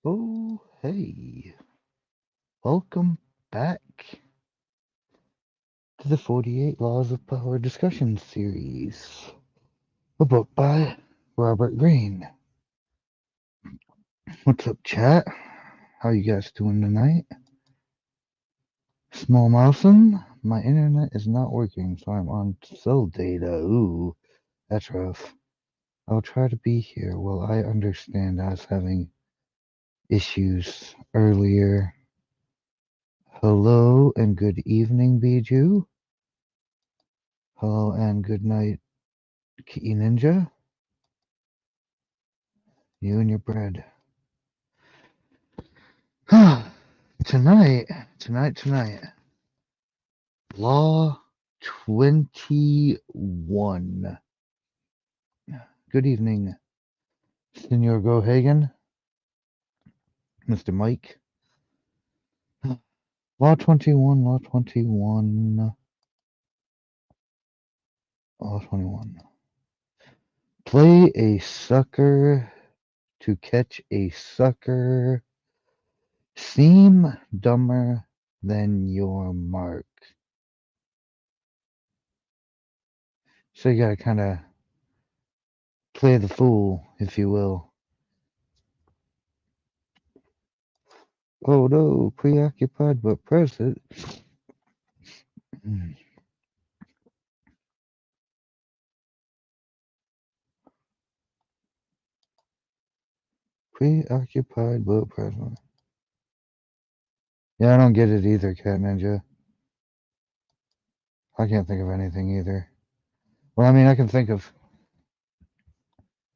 Oh, hey. Welcome back to the 48 Laws of Power discussion series. A book by Robert Greene. What's up, chat? How you guys doing tonight? Small mousin', my internet is not working, so I'm on cell data. Ooh, that's rough. I'll try to be here. Well, I understand I was having issues earlier. Hello and good evening, Bijou. Hello and good night, Key Ninja. You and your bread. Tonight. Law 21. Good evening, Senor Gohagen, Mr. Mike. Law 21, Law 21. Law 21. Play a sucker to catch a sucker. Seem dumber than your mark. So you gotta kind of play the fool, if you will. Oh no, preoccupied but present. Preoccupied but present. Yeah, I don't get it either, Cat Ninja. I can't think of anything either. Well, I mean, I can think of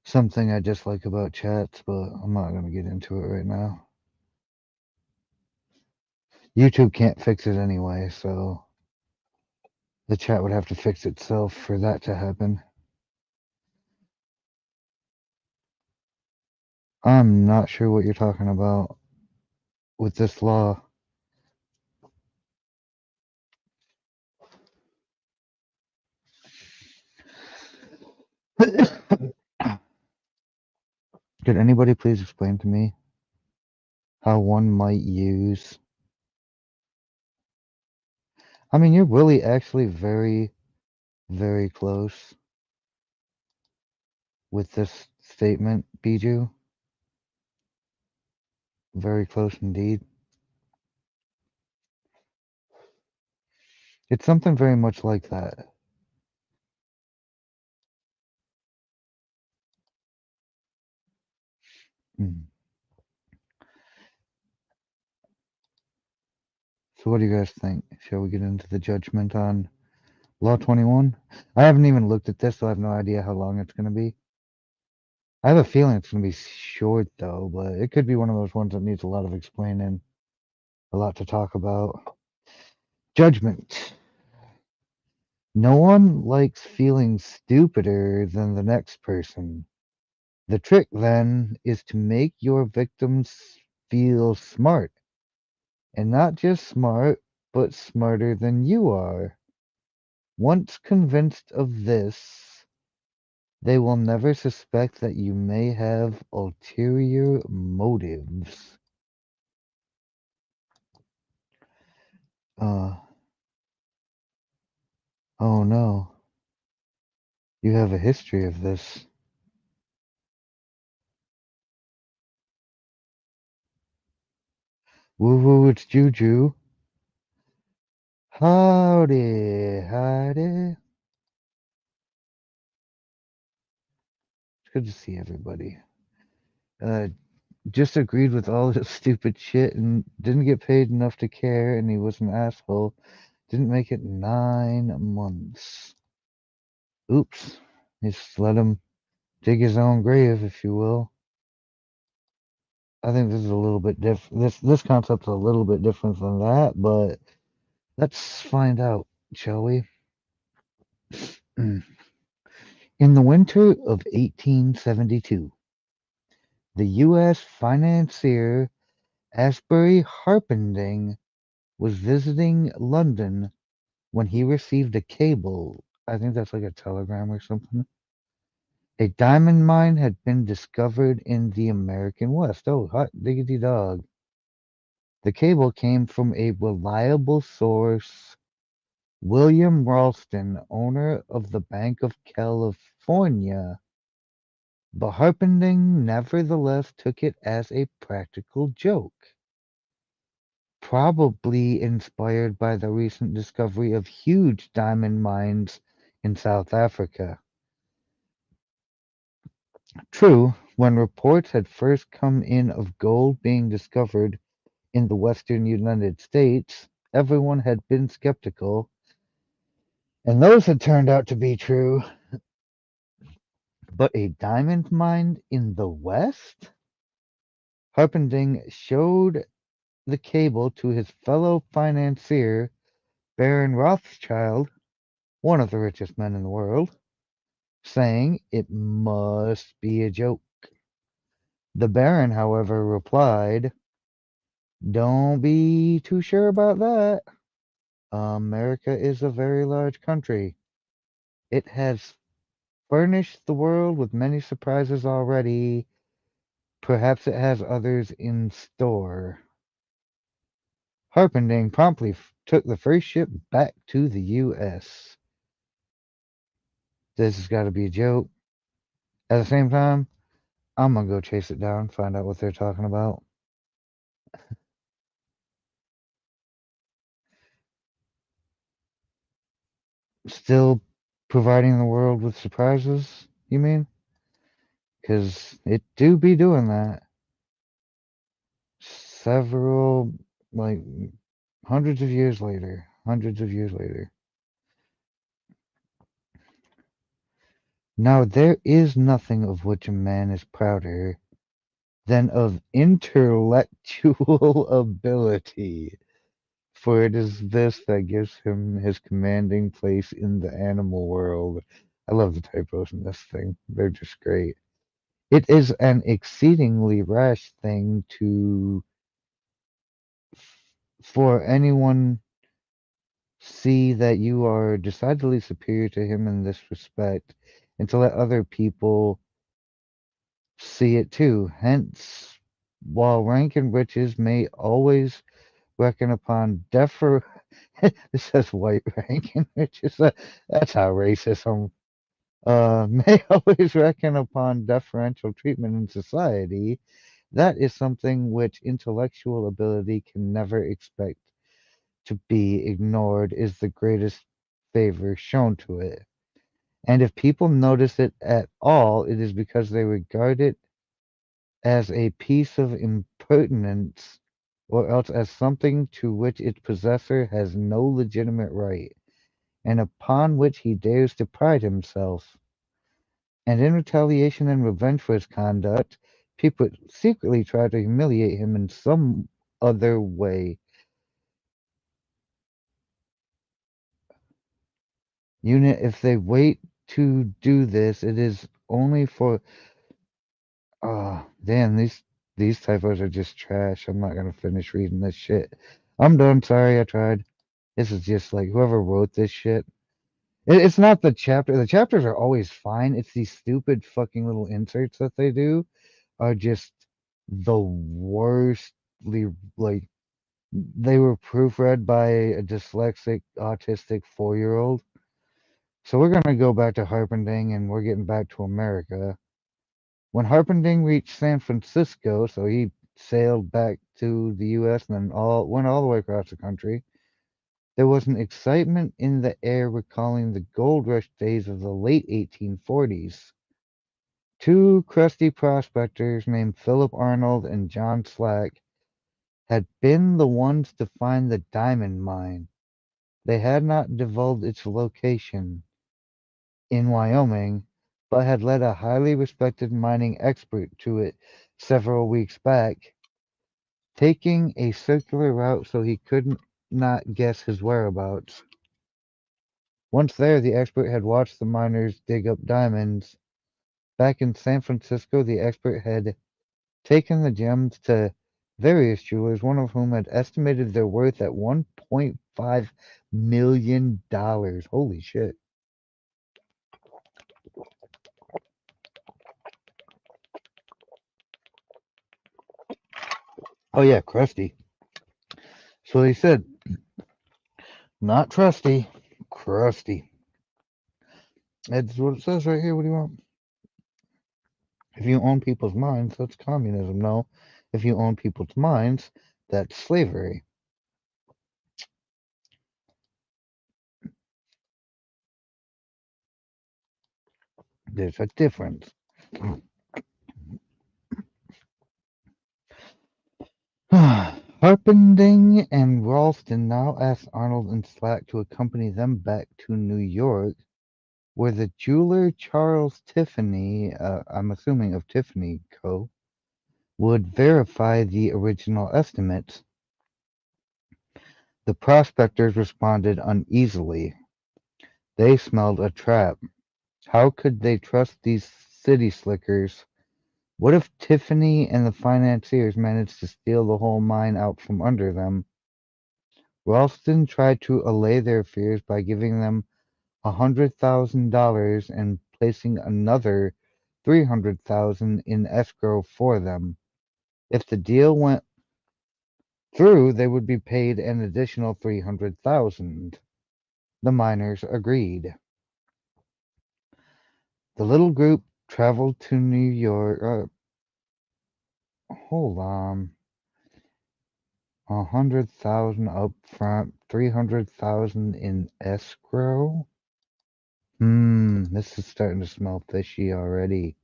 something I dislike about chats, but I'm not going to get into it right now. YouTube can't fix it anyway, so the chat would have to fix itself for that to happen. I'm not sure what you're talking about with this law. Could anybody please explain to me how one might use... I mean, you're really actually very, very close with this statement, Bijou. Very close indeed. It's something very much like that. So what do you guys think? Shall we get into the judgment on Law 21? I haven't even looked at this, so I have no idea how long it's going to be. I have a feeling it's going to be short, though, but it could be one of those ones that needs a lot of explaining, a lot to talk about. Judgment. No one likes feeling stupider than the next person. The trick, then, is to make your victims feel smart. And not just smart, but smarter than you are. Once convinced of this, they will never suspect that you may have ulterior motives. Oh no. You have a history of this. Woo woo, it's Juju. Howdy, howdy. It's good to see everybody. just agreed with all this stupid shit and didn't get paid enough to care, and he was an asshole. Didn't make it 9 months. Oops. Just let him dig his own grave, if you will. I think this is a little bit different. This concept's a little bit different than that, but let's find out, shall we? In the winter of 1872, the U.S. financier Asbury Harpending was visiting London when he received a cable. I think that's like a telegram or something. A diamond mine had been discovered in the American West. Oh, hot diggity dog. The cable came from a reliable source, William Ralston, owner of the Bank of California. But Harpending nevertheless took it as a practical joke, probably inspired by the recent discovery of huge diamond mines in South Africa. True, when reports had first come in of gold being discovered in the western United States, everyone had been skeptical, and those had turned out to be true. But a diamond mine in the West? Harpending showed the cable to his fellow financier, Baron Rothschild, one of the richest men in the world, saying it must be a joke. The Baron, however, replied, "Don't be too sure about that. America is a very large country. It has furnished the world with many surprises already. Perhaps it has others in store." Harpending promptly took the first ship back to the U.S. This has got to be a joke. At the same time, I'm gonna go chase it down, find out what they're talking about. Still providing the world with surprises, you mean? Because it do be doing that. Several, like, hundreds of years later. Hundreds of years later. Now, there is nothing of which a man is prouder than of intellectual ability, for it is this that gives him his commanding place in the animal world. I love the typos in this thing, they're just great. It is an exceedingly rash thing to for anyone see that you are decidedly superior to him in this respect, and to let other people see it too. Hence, while rank and riches may always reckon upon defer this says white rank and riches. That's how racism may always reckon upon deferential treatment in society. That is something which intellectual ability can never expect to be ignored, is the greatest favor shown to it. And if people notice it at all, it is because they regard it as a piece of impertinence, or else as something to which its possessor has no legitimate right, and upon which he dares to pride himself. And in retaliation and revenge for his conduct, people secretly try to humiliate him in some other way. Unit, if they wait to do this, it is only for. Oh, damn, these typos are just trash. I'm not gonna finish reading this shit. I'm done. Sorry, I tried. This is just like whoever wrote this shit. It's not the chapter. The chapters are always fine. It's these stupid fucking little inserts that they do are just the worstly, like, they were proofread by a dyslexic, autistic 4-year-old. So we're gonna go back to Harpending, and we're getting back to America. When Harpending reached San Francisco, so he sailed back to the U.S. and then went all the way across the country. There was an excitement in the air recalling the gold rush days of the late 1840s. Two crusty prospectors named Philip Arnold and John Slack had been the ones to find the diamond mine. They had not divulged its location in Wyoming, but had led a highly respected mining expert to it several weeks back, taking a circular route so he could not guess his whereabouts. Once there, the expert had watched the miners dig up diamonds. Back in San Francisco, the expert had taken the gems to various jewelers, one of whom had estimated their worth at $1.5 million. Holy shit. Oh, yeah, crusty. So they said, not trusty, crusty. That's what it says right here. What do you want? If you own people's minds, that's communism. No. If you own people's minds, that's slavery. There's a difference. Harpending and Ralston now asked Arnold and Slack to accompany them back to New York, where the jeweler Charles Tiffany, I'm assuming of Tiffany Co., would verify the original estimates. The prospectors responded uneasily. They smelled a trap. How could they trust these city slickers? What if Tiffany and the financiers managed to steal the whole mine out from under them? Ralston tried to allay their fears by giving them $100,000 and placing another $300,000 in escrow for them. If the deal went through, they would be paid an additional $300,000. The miners agreed. The little group traveled to New York. Hold on. 100,000 up front, 300,000 in escrow. This is starting to smell fishy already.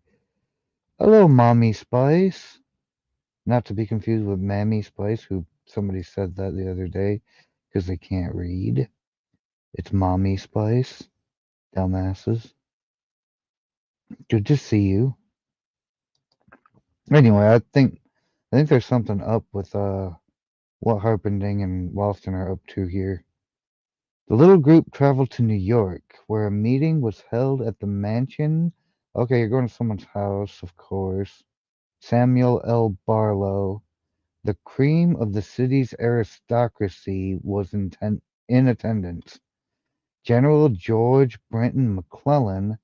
Hello, Mommy Spice. Not to be confused with Mammy Spice, who somebody said that the other day because they can't read. It's Mommy Spice. Dumbasses. Good to see you. Anyway, I think there's something up with what Harpending and Walston are up to here. The little group traveled to New York, where a meeting was held at the mansion. Okay, you're going to someone's house, of course. Samuel L. Barlow, the cream of the city's aristocracy, was in attendance. General George Brenton McClellan,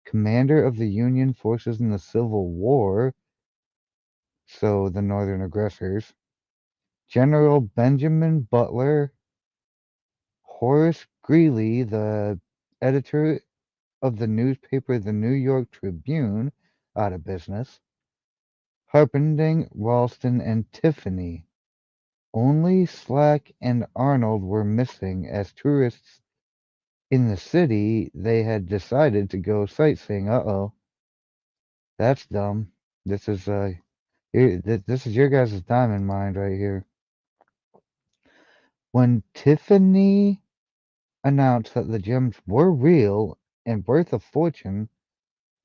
commander of the Union forces in the Civil War, so the Northern aggressors. General Benjamin Butler, Horace Greeley, the editor of the newspaper The New York Tribune, out of business. Harpending, Ralston, and Tiffany. Only Slack and Arnold were missing. As tourists in the city, they had decided to go sightseeing. Uh-oh. That's dumb. This is this is your guys' diamond mine right here. When Tiffany announced that the gems were real and worth a fortune,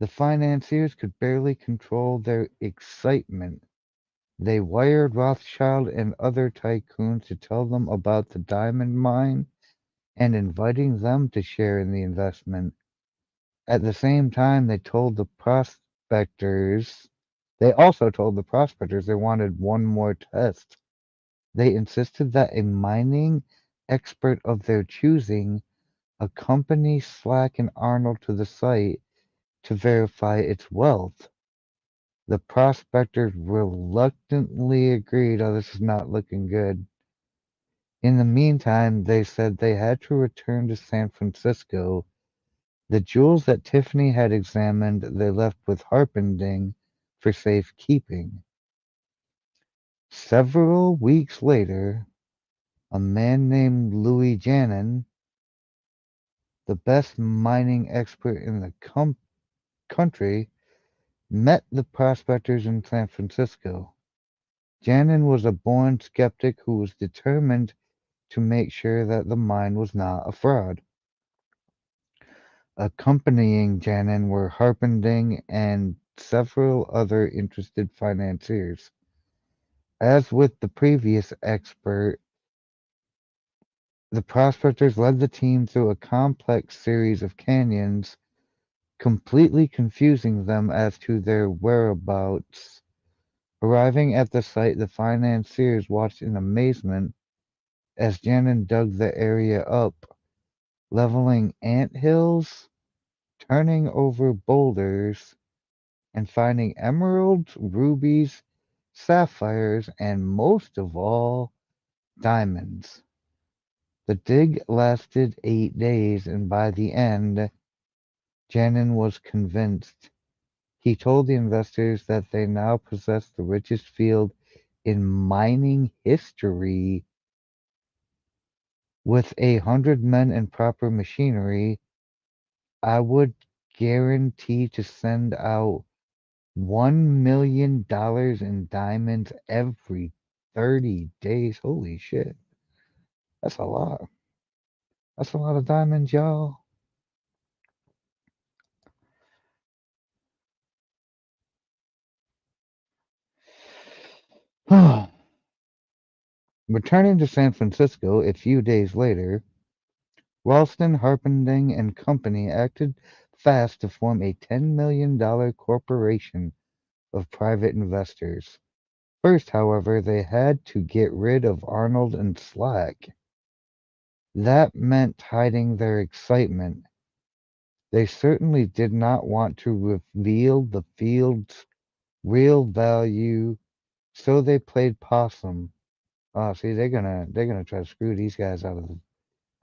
the financiers could barely control their excitement. They wired Rothschild and other tycoons to tell them about the diamond mine and inviting them to share in the investment. At the same time, they also told the prospectors they wanted one more test. They insisted that a mining expert of their choosing accompany Slack and Arnold to the site to verify its wealth. The prospectors reluctantly agreed. Oh, this is not looking good. In the meantime, they said they had to return to San Francisco. The jewels that Tiffany had examined they left with Harpending for safekeeping. Several weeks later, a man named Louis Janin, the best mining expert in the country, met the prospectors in San Francisco. Janin was a born skeptic who was determined to make sure that the mine was not a fraud. Accompanying Janin were Harpending and several other interested financiers. As with the previous expert, the prospectors led the team through a complex series of canyons, completely confusing them as to their whereabouts. Arriving at the site, the financiers watched in amazement as Janin dug the area up, leveling anthills, turning over boulders, and finding emeralds, rubies, sapphires, and most of all, diamonds. The dig lasted 8 days, and by the end, Janin was convinced. He told the investors that they now possessed the richest field in mining history. With 100 men and proper machinery, I would guarantee to send out $1 million in diamonds every 30 days. Holy shit. That's a lot. That's a lot of diamonds, y'all. Returning to San Francisco a few days later, Ralston, Harpending and Company acted fast to form a $10 million corporation of private investors. First, however, they had to get rid of Arnold and Slack. That meant hiding their excitement. They certainly did not want to reveal the field's real value, so they played possum. Oh, see, they're gonna try to screw these guys out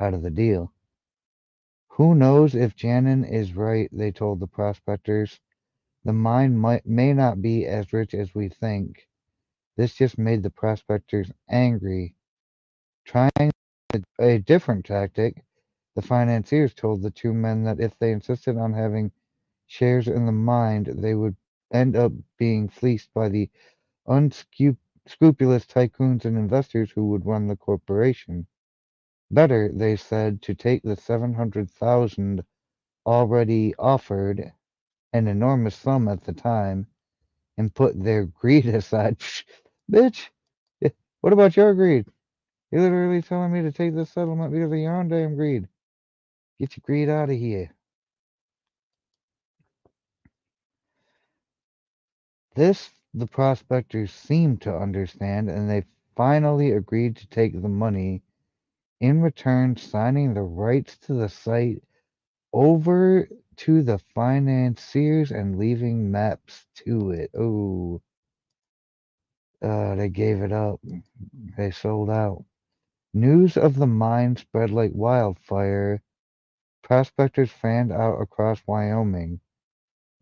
of the deal. Who knows if Janin is right, they told the prospectors. The mine may not be as rich as we think. This just made the prospectors angry. Trying a different tactic, the financiers told the two men that if they insisted on having shares in the mine, they would end up being fleeced by the unscrupulous tycoons and investors who would run the corporation. Better, they said, to take the 700,000 already offered, an enormous sum at the time, and put their greed aside. Psh, bitch, what about your greed? You're literally telling me to take this settlement because of your own damn greed. Get your greed out of here. This the prospectors seemed to understand, and they finally agreed to take the money, in return signing the rights to the site over to the financiers and leaving maps to it. Oh, they gave it up. They sold out. News of the mine spread like wildfire. Prospectors fanned out across Wyoming.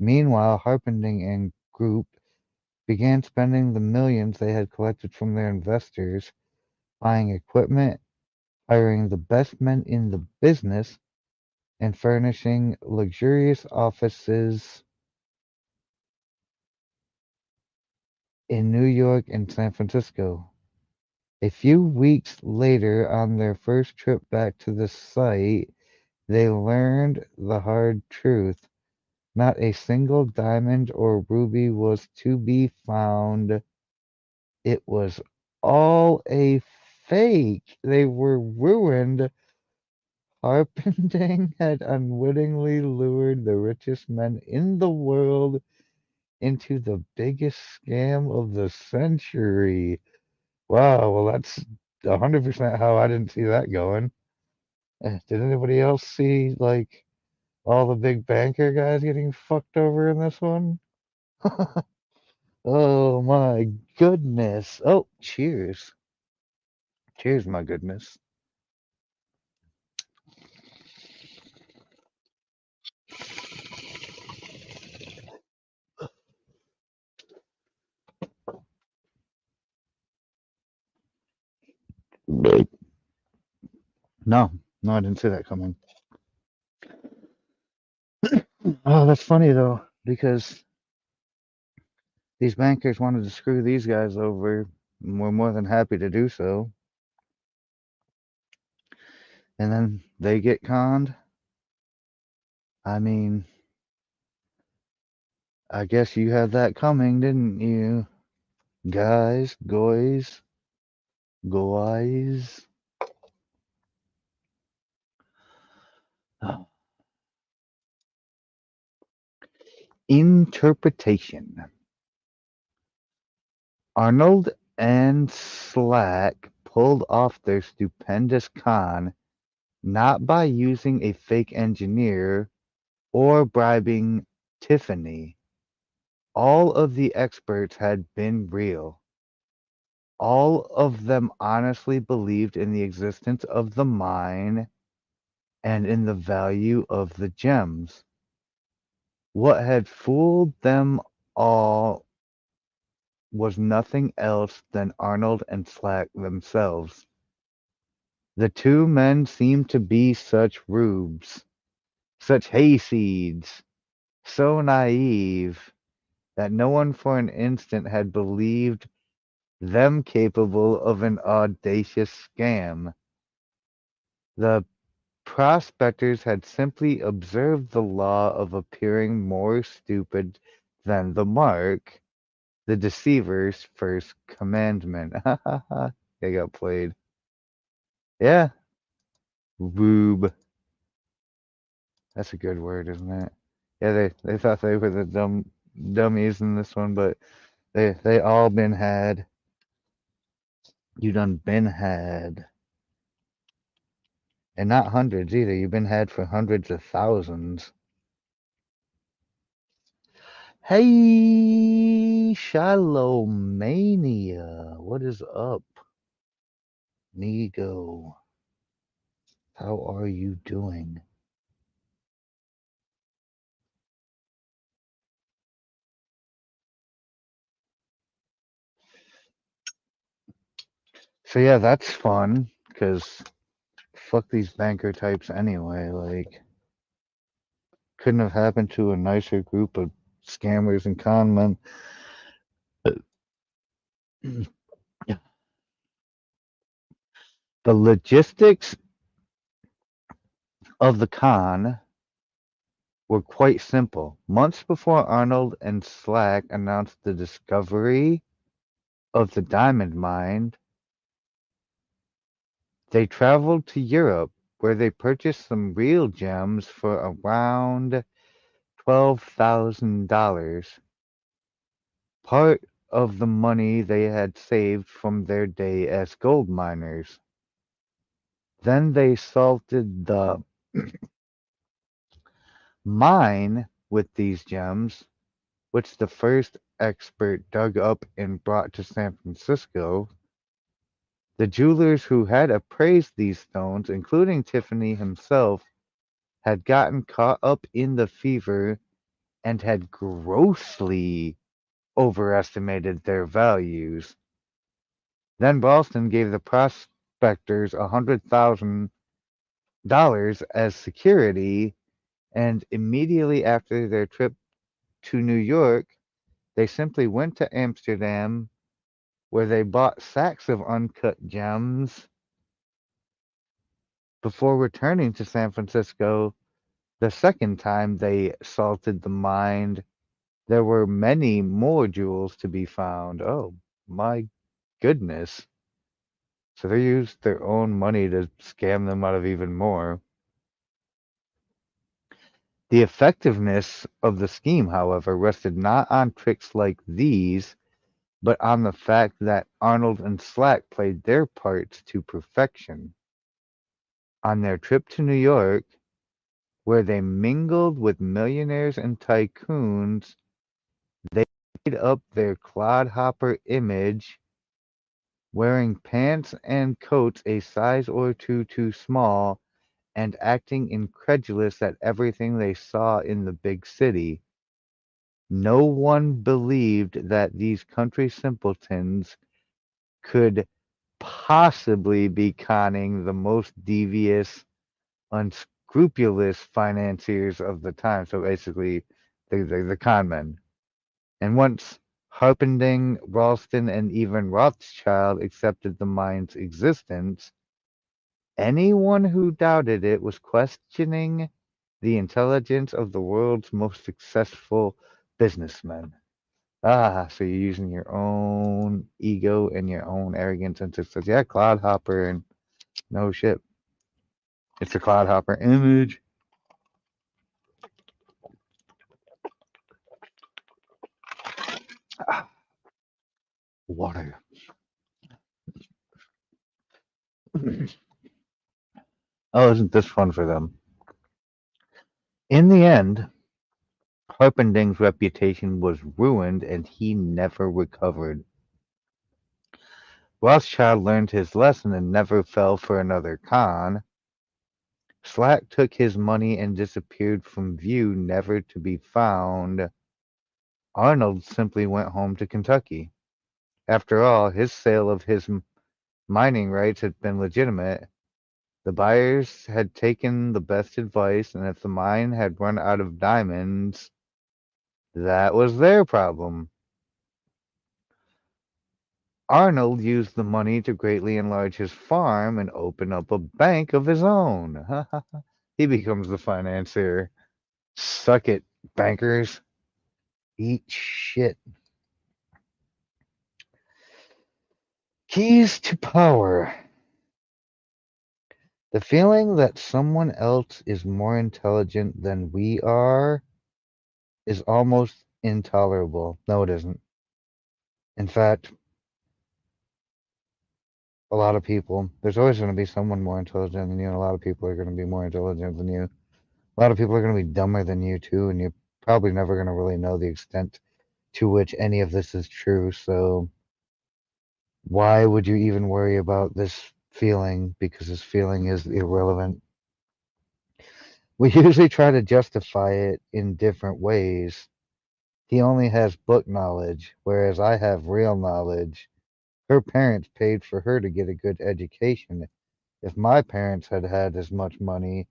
Meanwhile, Harpending and Group began spending the millions they had collected from their investors, buying equipment, hiring the best men in the business, and furnishing luxurious offices in New York and San Francisco. A few weeks later, on their first trip back to the site, they learned the hard truth. Not a single diamond or ruby was to be found. It was all a fake. They were ruined. Harpending had unwittingly lured the richest men in the world into the biggest scam of the century. Wow, well, that's 100% how I didn't see that going. Did anybody else see, like, all the big banker guys getting fucked over in this one? Oh my goodness. Oh, cheers. Cheers, my goodness. No, no, I didn't see that coming. Oh, that's funny though, because These bankers wanted to screw these guys over, and we're more than happy to do so. And then they get conned. I mean, I guess you had that coming, didn't you? Guys, guys, guys. Interpretation. Arnold and Slack pulled off their stupendous con not by using a fake engineer or bribing Tiffany. All of the experts had been real. All of them honestly believed in the existence of the mine and in the value of the gems. What had fooled them all was nothing else than Arnold and Slack themselves. The two men seemed to be such rubes, such hayseeds, so naive that no one for an instant had believed them capable of an audacious scam. The prospectors had simply observed the law of appearing more stupid than the mark, the deceiver's first commandment. They got played. Yeah, rube. That's a good word, isn't it? Yeah, they thought they were the dummies in this one, but they all been had. You done been had. And not hundreds either. You've been had for hundreds of thousands. Hey, Shalomania. What is up, Nigo? How are you doing? So yeah, that's fun, because fuck these banker types anyway. Like, couldn't have happened to a nicer group of scammers and con men. The logistics of the con were quite simple. Months before Arnold and Slack announced the discovery of the diamond mine, they traveled to Europe, where they purchased some real gems for around $12,000, part of the money they had saved from their day as gold miners. Then they salted the mine with these gems, which the first expert dug up and brought to San Francisco. The jewelers who had appraised these stones, including Tiffany himself, had gotten caught up in the fever and had grossly overestimated their values. Then Ralston gave the prospectors $100,000 as security, and immediately after their trip to New York, they simply went to Amsterdam, where they bought sacks of uncut gems before returning to San Francisco. The second time they salted the mine, there were many more jewels to be found. Oh my goodness. So they used their own money to scam them out of even more. The effectiveness of the scheme, however, rested not on tricks like these, but on the fact that Arnold and Slack played their parts to perfection. On their trip to New York, where they mingled with millionaires and tycoons, they made up their clodhopper image, wearing pants and coats a size or two too small, and acting incredulous at everything they saw in the big city. No one believed that these country simpletons could possibly be conning the most devious, unscrupulous financiers of the time. So basically, the con men. And once Harpending, Ralston, and even Rothschild accepted the mine's existence. Anyone who doubted it was questioning the intelligence of the world's most successful businessmen. Ah, so you're using your own ego and your own arrogance and just says, yeah, Cloudhopper and no shit. It's a Cloudhopper image. Ah, water. Oh, isn't this fun for them? In the end, Harpending's reputation was ruined and he never recovered. Rothschild learned his lesson and never fell for another con. Slack took his money and disappeared from view, never to be found. Arnold simply went home to Kentucky. After all, his sale of his mining rights had been legitimate. The buyers had taken the best advice, and if the mine had run out of diamonds, that was their problem. Arnold used the money to greatly enlarge his farm and open up a bank of his own. He becomes the financier. Suck it, bankers. Eat shit. Keys to power. The feeling that someone else is more intelligent than we are is almost intolerable. No, it isn't. In fact, a lot of people, there's always going to be someone more intelligent than you, and a lot of people are going to be more intelligent than you. A lot of people are going to be dumber than you, too, and you're probably never going to really know the extent to which any of this is true. So, why would you even worry about this feeling? Because this feeling is irrelevant. We usually try to justify it in different ways. He only has book knowledge, whereas I have real knowledge. Her parents paid for her to get a good education. If my parents had had as much money,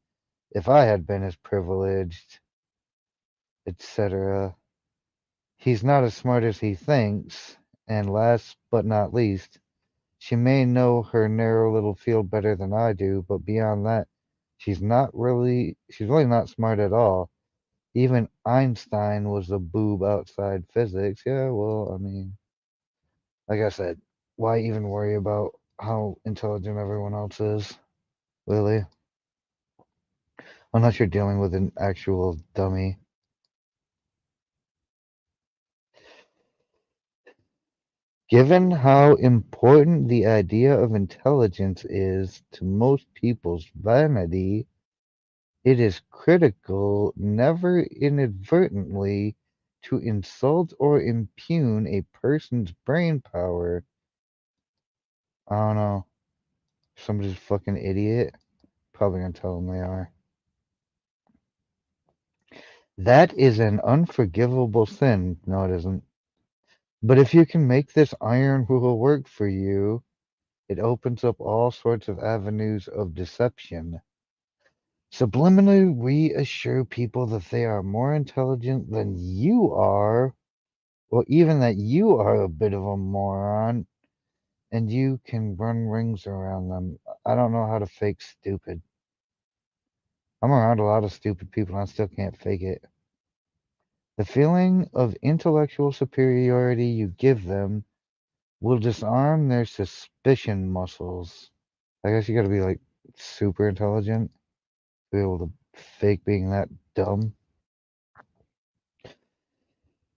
if I had been as privileged, etc. He's not as smart as he thinks, and last but not least, she may know her narrow little field better than I do, but beyond that, she's really not smart at all. Even Einstein was a boob outside physics. Yeah, well, I mean, like I said, why even worry about how intelligent everyone else is, really? Unless you're dealing with an actual dummy. Given how important the idea of intelligence is to most people's vanity, it is critical never inadvertently to insult or impugn a person's brain power. I don't know. Somebody's a fucking idiot. Probably gonna tell them they are. That is an unforgivable sin. No, it isn't. But if you can make this iron rule work for you, it opens up all sorts of avenues of deception. Subliminally reassure people that they are more intelligent than you are, or even that you are a bit of a moron, and you can run rings around them. I don't know how to fake stupid. I'm around a lot of stupid people and I still can't fake it. The feeling of intellectual superiority you give them will disarm their suspicion muscles. I guess you gotta be like super intelligent to be able to fake being that dumb.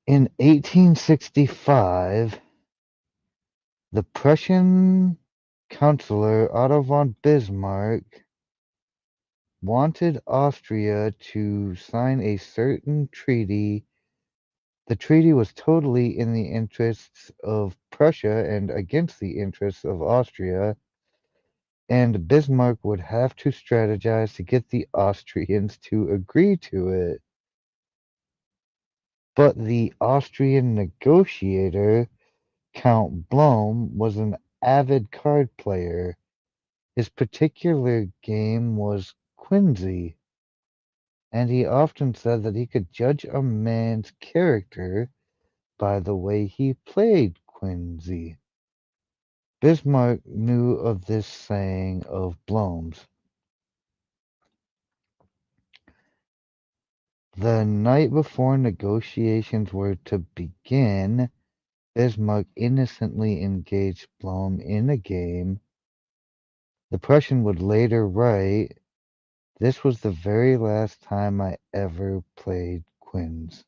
In 1865, the Prussian Chancellor Otto von Bismarck wanted Austria to sign a certain treaty. The treaty was totally in the interests of Prussia and against the interests of Austria, and Bismarck would have to strategize to get the Austrians to agree to it. But the Austrian negotiator, Count Blome, was an avid card player. His particular game was Quinzy, and he often said that he could judge a man's character by the way he played Quincy. Bismarck knew of this saying of Bloom's. The night before negotiations were to begin, Bismarck innocently engaged Blom in a game. The Prussian would later write, "This was the very last time I ever played quinze.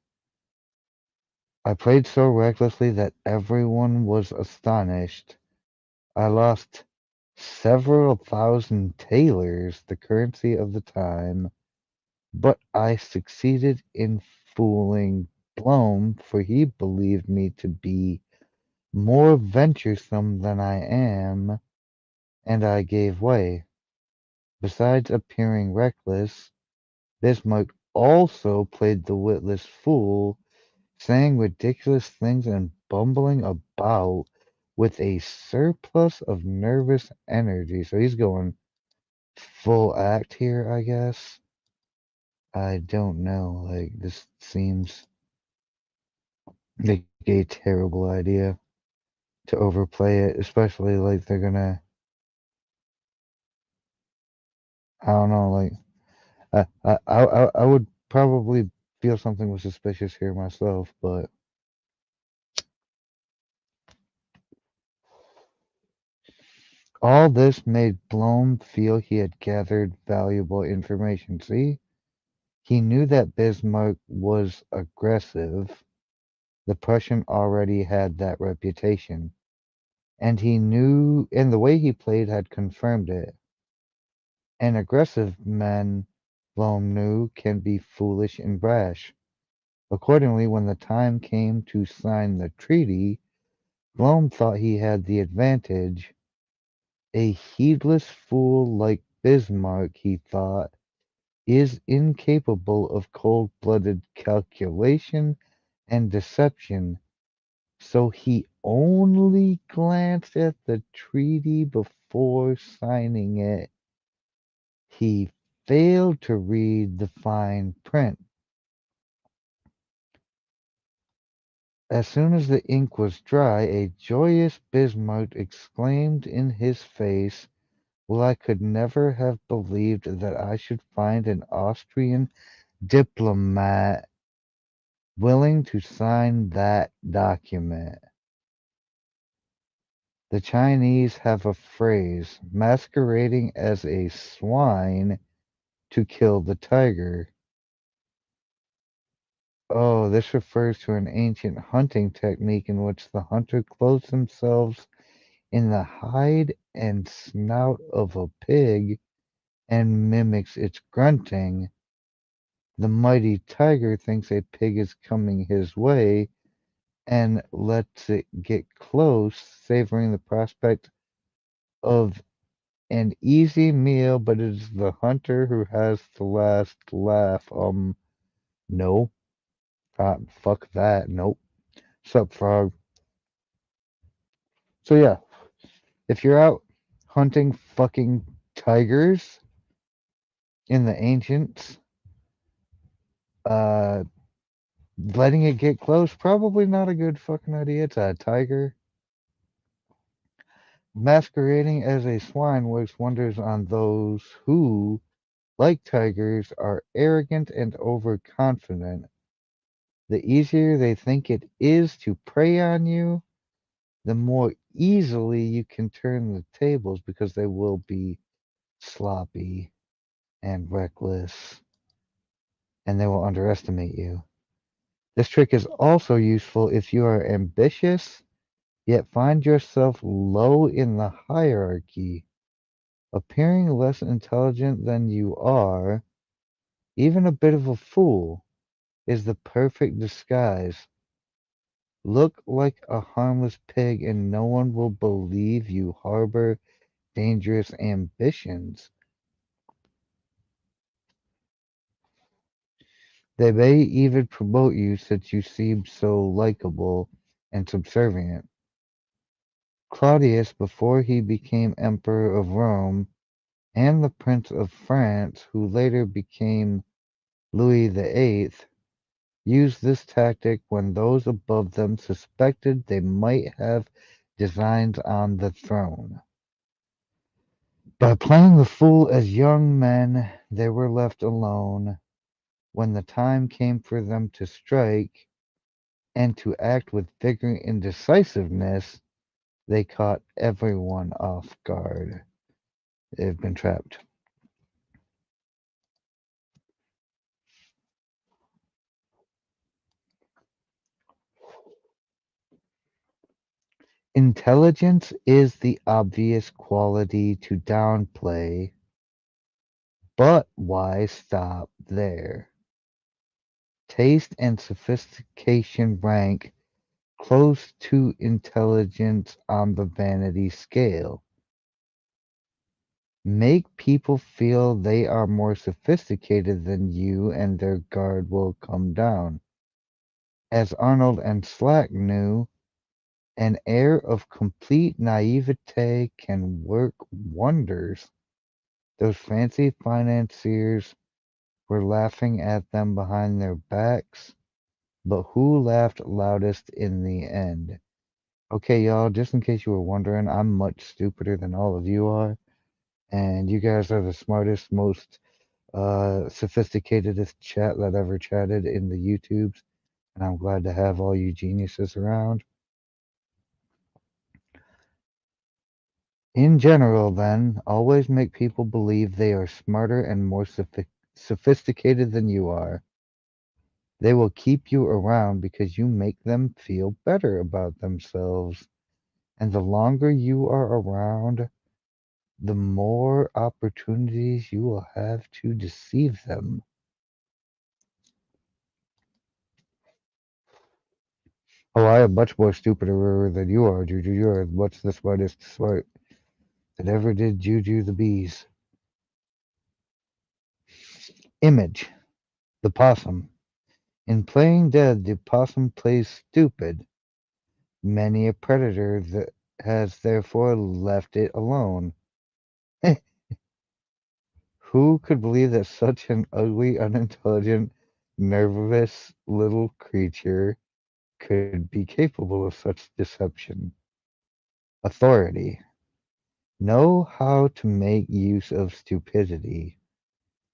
I played so recklessly that everyone was astonished. I lost several thousand thalers, the currency of the time, but I succeeded in fooling Blom, for he believed me to be more venturesome than I am, and I gave way. Besides appearing reckless, Bismarck also played the witless fool, saying ridiculous things and bumbling about with a surplus of nervous energy." So he's going full act here, I guess. I don't know. Like, this seems like a terrible idea to overplay it, especially like they're gonna, I don't know, like, I would probably feel something was suspicious here myself, but all this made Blom feel he had gathered valuable information. See? He knew that Bismarck was aggressive. The Prussian already had that reputation. And he knew, and the way he played had confirmed it. And aggressive men, Blom knew, can be foolish and brash. Accordingly, when the time came to sign the treaty, Blom thought he had the advantage. A heedless fool like Bismarck, he thought, is incapable of cold-blooded calculation and deception, so he only glanced at the treaty before signing it. He failed to read the fine print. As soon as the ink was dry, a joyous Bismarck exclaimed in his face, "Well, I could never have believed that I should find an Austrian diplomat willing to sign that document." The Chinese have a phrase, masquerading as a swine to kill the tiger. Oh, this refers to an ancient hunting technique in which the hunter clothes themselves in the hide and snout of a pig and mimics its grunting. The mighty tiger thinks a pig is coming his way and lets it get close, savoring the prospect of an easy meal, but it is the hunter who has the last laugh. No. Fuck that. Nope. Sup, frog? So yeah, if you're out hunting fucking tigers in the ancients, uh, letting it get close, probably not a good fucking idea. It's a tiger. Masquerading as a swine works wonders on those who, like tigers, are arrogant and overconfident. The easier they think it is to prey on you, the more easily you can turn the tables because they will be sloppy and reckless, and they will underestimate you. This trick is also useful if you are ambitious, yet find yourself low in the hierarchy. Appearing less intelligent than you are, even a bit of a fool, is the perfect disguise. Look like a harmless pig and no one will believe you harbor dangerous ambitions. They may even promote you since you seem so likable and subservient. Claudius, before he became Emperor of Rome, and the Prince of France, who later became Louis VIII, used this tactic when those above them suspected they might have designs on the throne. By playing the fool as young men, they were left alone when the time came for them to strike and to act with vigor and decisiveness. They caught everyone off guard. They've been trapped. Intelligence is the obvious quality to downplay, but why stop there? Taste and sophistication rank close to intelligence on the vanity scale. Make people feel they are more sophisticated than you and their guard will come down. As Arnold and Slack knew, an air of complete naivete can work wonders. Those fancy financiers were laughing at them behind their backs, but who laughed loudest in the end? Okay, y'all, just in case you were wondering, I'm much stupider than all of you are, and you guys are the smartest, most sophisticatedest chat that ever chatted in the YouTubes, and I'm glad to have all you geniuses around. In general, then, always make people believe they are smarter and more sophisticated than you are. They will keep you around because you make them feel better about themselves. And the longer you are around, the more opportunities you will have to deceive them. Oh, I am much more stupider than you are, Juju. You are much the smartest smart that ever did Juju the bees. Image. The possum. In playing dead, the possum plays stupid. Many a predator that has therefore left it alone. Who could believe that such an ugly, unintelligent, nervous little creature could be capable of such deception? Authority. Know how to make use of stupidity.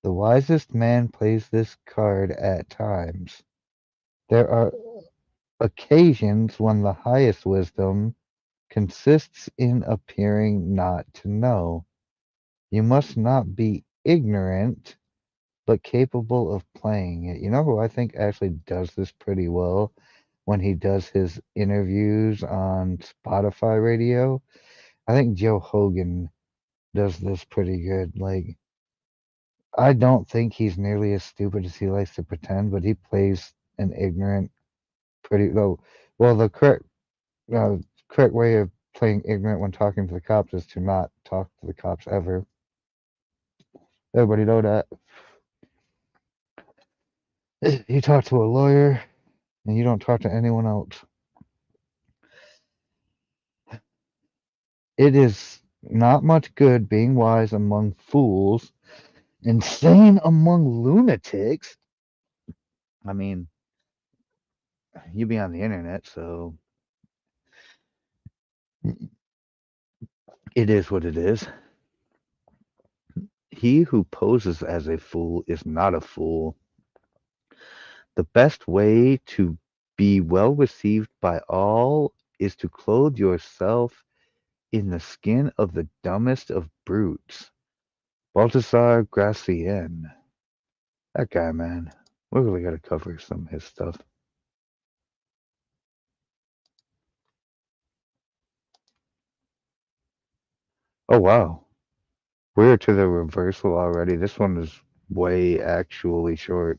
The wisest man plays this card at times. There are occasions when the highest wisdom consists in appearing not to know. You must not be ignorant, but capable of playing it. You know who I think actually does this pretty well when he does his interviews on Spotify radio? I think Joe Hogan does this pretty good. Like, I don't think he's nearly as stupid as he likes to pretend, but he plays an ignorant pretty well. The uh, correct way of playing ignorant when talking to the cops is to not talk to the cops ever. Everybody know that. You talk to a lawyer and you don't talk to anyone else. It is not much good being wise among fools, insane among lunatics. I mean, you be on the internet, so it is what it is. He who poses as a fool is not a fool. The best way to be well received by all is to clothe yourself in the skin of the dumbest of brutes. Balthasar Gracian. That guy, man. We really got to cover some of his stuff. Oh, wow. We're to the reversal already. This one is way actually short.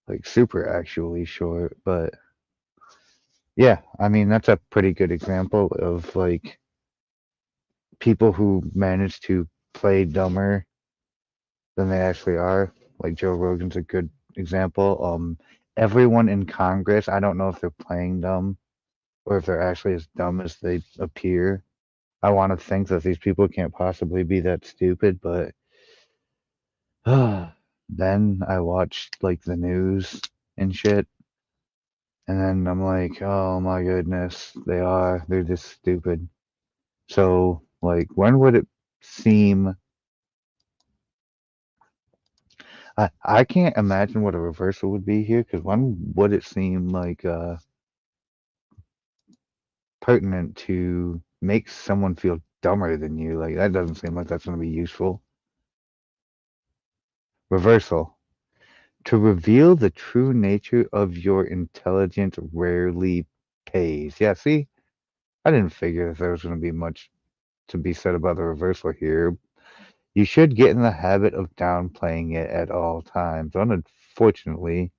Like, super actually short. But yeah, I mean, that's a pretty good example of like people who manage to play dumber than they actually are. Like Joe Rogan's a good example. Everyone in Congress, I don't know if they're playing dumb or if they're actually as dumb as they appear. I want to think that these people can't possibly be that stupid, but then I watched like the news and shit. And then I'm like, oh my goodness, they're just stupid. So, like, when would it seem, I can't imagine what a reversal would be here, because when would it seem like pertinent to make someone feel dumber than you? Like, that doesn't seem like that's going to be useful. Reversal. To reveal the true nature of your intelligence rarely pays. Yeah, see, I didn't figure that there was going to be much to be said about the reversal here. You should get in the habit of downplaying it at all times. Unfortunately,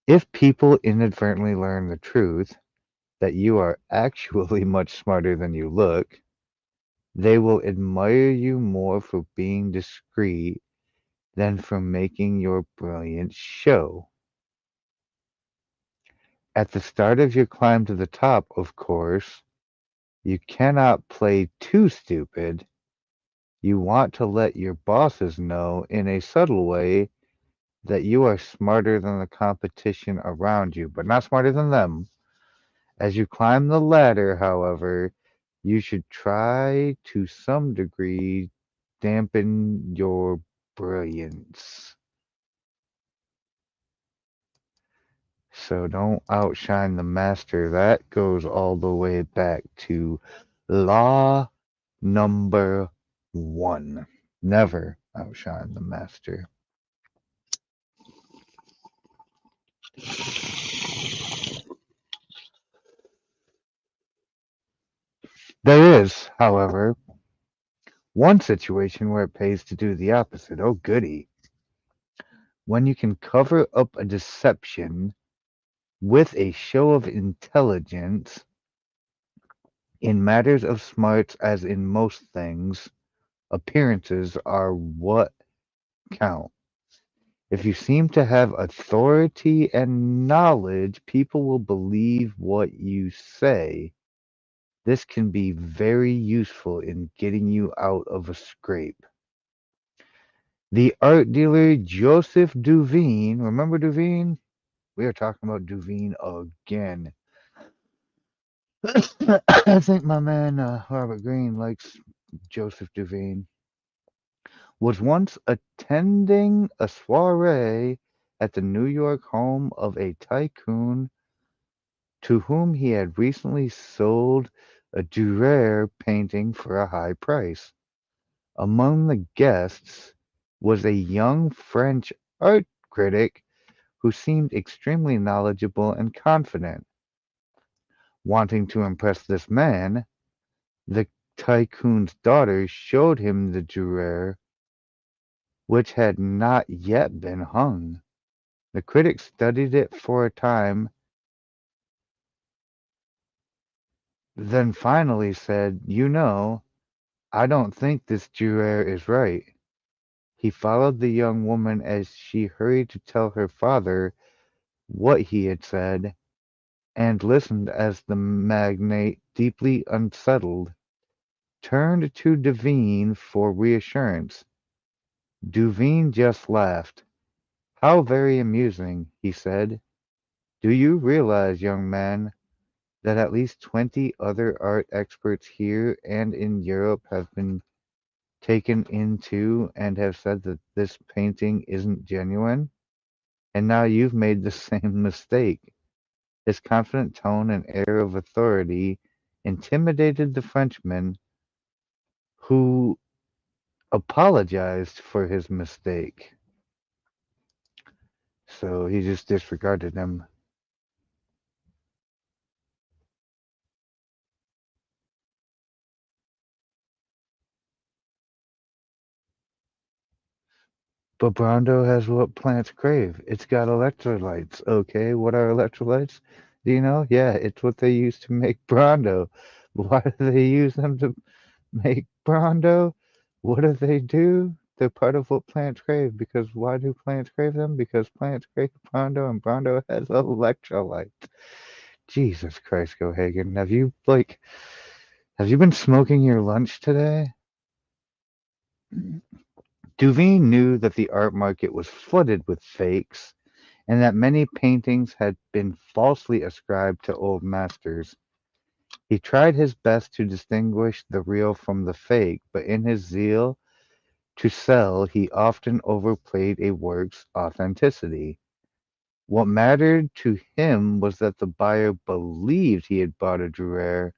if people inadvertently learn the truth, that you are actually much smarter than you look, they will admire you more for being discreet than for making your brilliance show. At the start of your climb to the top, of course, you cannot play too stupid. You want to let your bosses know in a subtle way that you are smarter than the competition around you, but not smarter than them. As you climb the ladder, however, you should try to some degree dampen your brilliance. So don't outshine the master. That goes all the way back to law number one. Never outshine the master. There is, however, one situation where it pays to do the opposite. Oh, goody. When you can cover up a deception with a show of intelligence in matters of smarts, as in most things, appearances are what count. If you seem to have authority and knowledge, people will believe what you say. This can be very useful in getting you out of a scrape. The art dealer Joseph Duveen, remember Duveen? We are talking about Duveen again. I think my man Robert Greene likes Joseph Duveen. Was once attending a soiree at the New York home of a tycoon to whom he had recently sold a Durer painting for a high price. Among the guests was a young French art critic who seemed extremely knowledgeable and confident. Wanting to impress this man, the tycoon's daughter showed him the Durer, which had not yet been hung. The critic studied it for a time, then finally said, "You know, I don't think this Durer is right." He followed the young woman as she hurried to tell her father what he had said, and listened as the magnate, deeply unsettled, turned to Devine for reassurance. Duveen just laughed. "How very amusing," he said. "Do you realize, young man, that at least 20 other art experts here and in Europe have been taken into and have said that this painting isn't genuine? And now you've made the same mistake." His confident tone and air of authority intimidated the Frenchman, who apologized for his mistake. So he just disregarded him. But Brawndo has what plants crave. It's got electrolytes. Okay, what are electrolytes? Do you know? Yeah, it's what they use to make Brawndo. Why do they use them to make Brawndo? What do they do? They're part of what plants crave. Because why do plants crave them? Because plants crave Brawndo, and Brawndo has electrolytes. Jesus Christ, Gohagen. Have you been smoking your lunch today? Duveen knew that the art market was flooded with fakes, and that many paintings had been falsely ascribed to old masters. He tried his best to distinguish the real from the fake, but in his zeal to sell he often overplayed a work's authenticity. What mattered to him was that the buyer believed he had bought a Durer,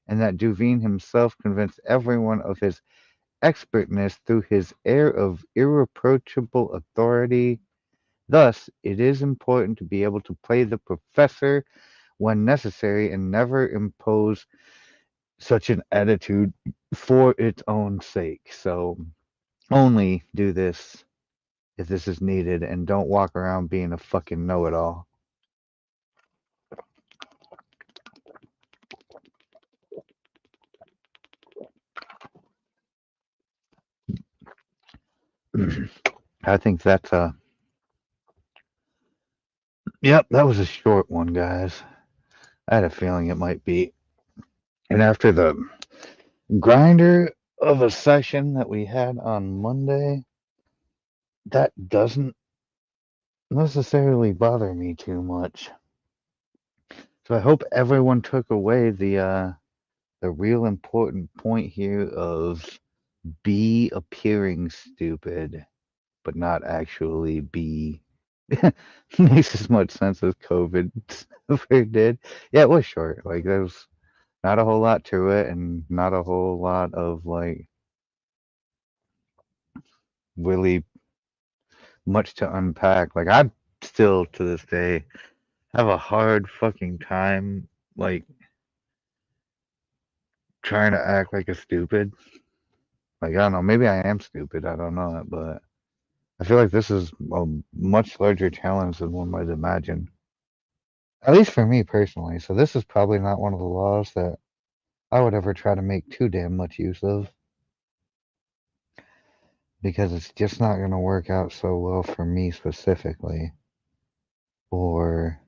and that Duveen himself convinced everyone of his expertness through his air of irreproachable authority. Thus, it is important to be able to play the professor when necessary and never impose such an attitude for its own sake. So, only do this if this is needed and don't walk around being a fucking know it all. I think that's a. Yep, that was a short one, guys. I had a feeling it might be. And after the grinder of a session that we had on Monday, that doesn't necessarily bother me too much. So I hope everyone took away the real important point here of be appearing stupid, but not actually be. Makes as much sense as COVID ever did. Yeah, it was short. Like there was not a whole lot to it, and not a whole lot of like really much to unpack. Like I still to this day have a hard fucking time like trying to act like a stupid. Like I don't know, maybe I am stupid. I don't know, but I feel like this is a much larger challenge than one might imagine. At least for me personally. So this is probably not one of the laws that I would ever try to make too damn much use of because it's just not going to work out so well for me specifically. Or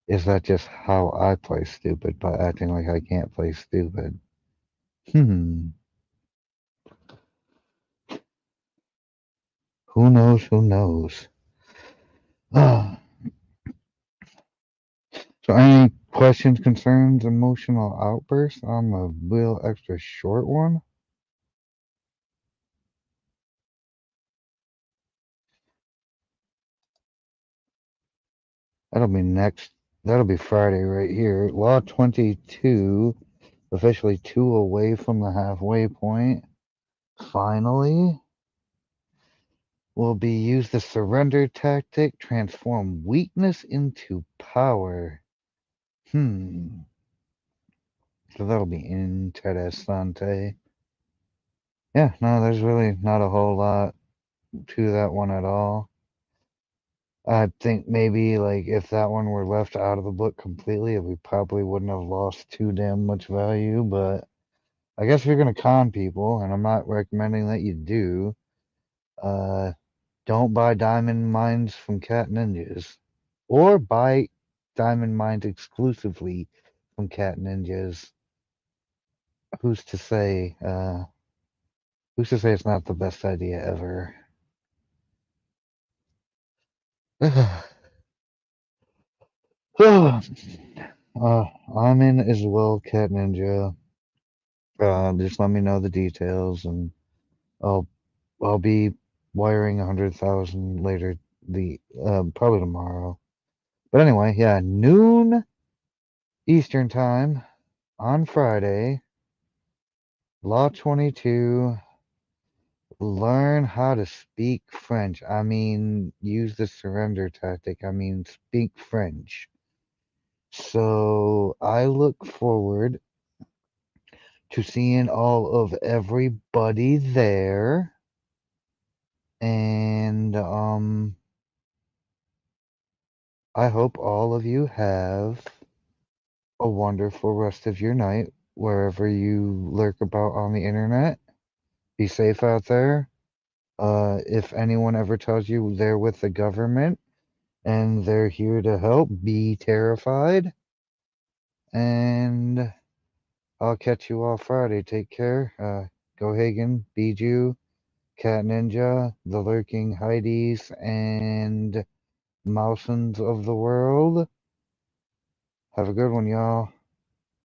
is that just how I play stupid by acting like I can't play stupid? Hmm. Who knows? Who knows? Ah. So, any questions, concerns, emotional outbursts on the real extra short one? That'll be next. That'll be Friday right here. Law 22, officially two away from the halfway point. Finally, will be use the surrender tactic, transform weakness into power. Hmm. So that'll be interessante. Yeah, no, there's really not a whole lot to that one at all. I think maybe like if that one were left out of the book completely, we probably wouldn't have lost too damn much value. But I guess if you're gonna con people, and I'm not recommending that you do, uh, don't buy diamond mines from Cat Ninjas, or buy diamond mines exclusively from Cat Ninjas. Who's to say? Who's to say it's not the best idea ever? I'm in as well, Cat Ninja. Just let me know the details, and I'll I'll be wiring 100,000 later. The probably tomorrow. But anyway, yeah, noon Eastern time on Friday. Law 22. Learn how to speak French. I mean, use the surrender tactic. I mean, speak French. So I look forward to seeing all of everybody there. And I hope all of you have a wonderful rest of your night wherever you lurk about on the internet. Be safe out there. If anyone ever tells you they're with the government and they're here to help, be terrified. And I'll catch you all Friday. Take care. Go Hagen, Bijou, Cat Ninja, The Lurking Heidi's, and Mousens of the world. Have a good one, y'all.